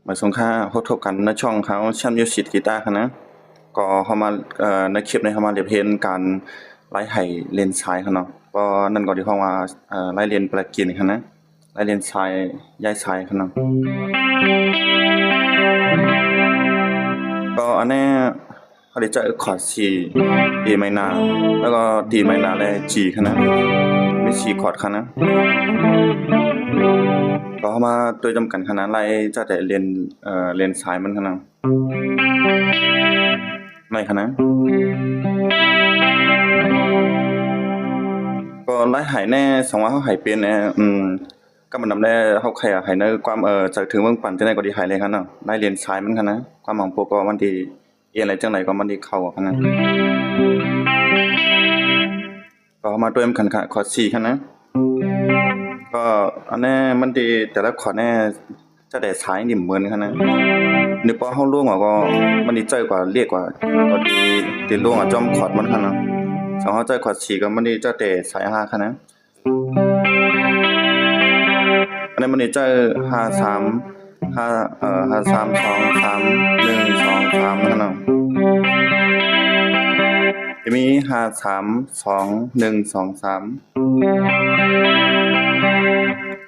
มาส่งค่าพบกันในช่องเขาแชมป์มิวสิกกีตาร์นะก็เขามาในคลิปในเขามาเรียนเพลงการไล่ไห่เรียนสายเขาเนาะก็นั่นก็ที่เขาว่าไล่เรียนประกินเขานะไล่เรียนสายย้ายสายเขาเนาะก็อันนี้เขาได้เจอคอร์ด4 A minor แล้วก็ D minor และ G เขานะมี4คอร์ดเขานะก็เข้ามาตัวจำกันขนาดไรจะแต่เรียนสายมันขนาดไรขนาดก็ไล่หายแน่สองว่าเขาหายเป็นแน่ก็มันนำได้เขาใครหายในความจากถึงเมืองปั่นจะได้ก็ดีหายเลยครับเนาะได้เรียนสายมันขนาดความหวังโปรก็มันดีอะไรจังไหนก็มันดีเข้าขนาดก็มาตัวจำกันค่ะขอ4ขนาดก็อันนี้มันดีแต่ละขอแน่จะได้สายนิ่มเหมือนกันนะนึกว่าเขาล่วงก็มันดีใจกว่าเรียกกว่าก็ดีล่วงจอมขอดมันขนาดสองเขาใจขอด4ก็มันดีจะแต่สาย5ขนาดอันนี้มันดีใจ53 2 3 1 2 3ขนาดจะมี53 2 1 2 3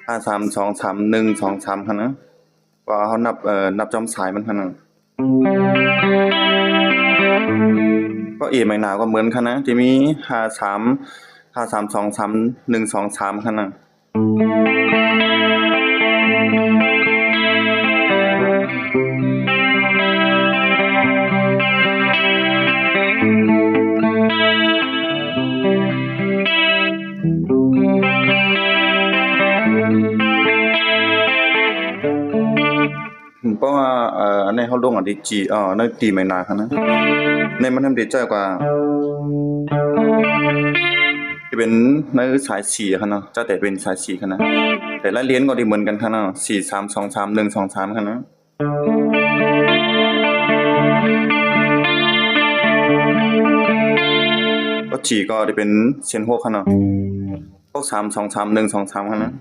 53 2 3 1 2 3คั่นนะว่าเขานับจอมสายมันคั่นน่ะก็A minorก็เหมือนคั่นนะจะมี53 2 3 1 2 3คั่นน่ะเพราะว่าอันนี้เขาลงอันที่ G ใน D minor คั่นนะในมันทำได้ใจกว่าจะเป็นในสาย4คั่นเนาะจะแต่เป็นสาย4คั่นนะแต่ละเรียนก็ได้เหมือนกันคั่นเนาะ4 3 2 3 1 2 3คั่นนะก็ G ก็ได้เป็นเส้น6คั่นเนาะ6 3 2 3 1 2 3คั่นนะ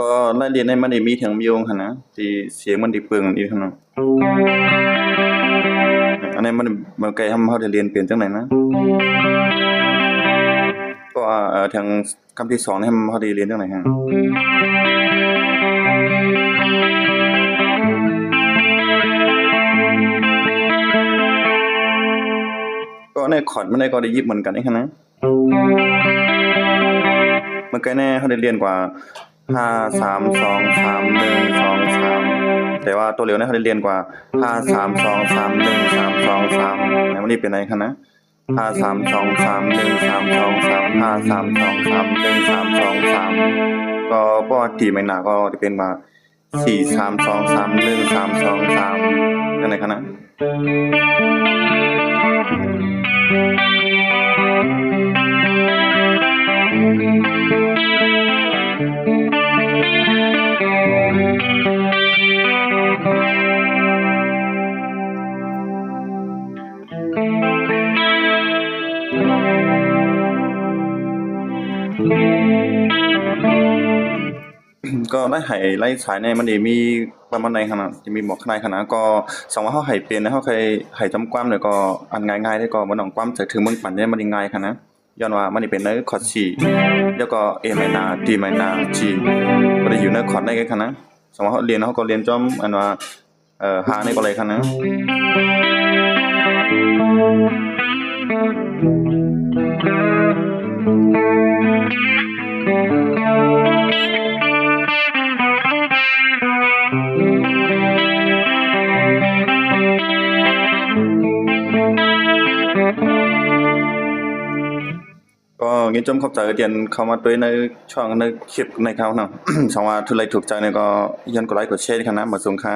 ก็ไล่เรียนให้มันได้มีเถียงมีโยงคั่นนะที่เสียงมันได้เปลืองอีกคั่นเนาะอันนี้มันไกลทำเขาได้เรียนเปลี่ยนจังได๋นะก็ทางคำที่2นี่เขาได้เรียนจังได๋ฮะก็ในคอร์ดมันได้ก็ได้ยิบเหมือนกันคั่นนะมันไกลแน่เขาได้เรียนกว่า5 3 2 3 1 2 3แต่ว่าตัวเร็วเนี่ยเขาได้เรียนกว่า5 3 2 3 1 3 2 3แล้วมันนี่เป็นไงคั่นนะ5 3 2 3 1 3 2 3 5 3 2 3 1 3 2 3ก็เพราะว่าD minorก็จะเป็นว่า4 3 2 3 1 3 2 3จังได๋คั่นนะก็ไล่สายในมันได้มีประมาณใดขนาดจะมีบอกขนาดขนาดก็สมมุติว่าเขาให้เป็นเขาเคยให้จำความแล้วก็อันง่ายๆได้ก็บ่ต้องความจากถึงเมืองปั่นได้มันง่ายคั่นนะย้อนว่ามันนี่เป็นในคอร์ด4แล้วก็ A minor D minor G บ่ได้อยู่ในคอร์ดได้คั่นนะสมมุติเขาเรียนเขาก็เรียนจอมอันว่า5นี่ก็เลยคั่นนะก็งี้จมเข้าใจเรียนเข้ามาด้วยในช่องในคลิปในเขาเนาะ สมว่าทุกไลค์ถูกใจเนี่ยก็ยันกดไลค์กดแชร์คั่นนะบ่ส่งค่า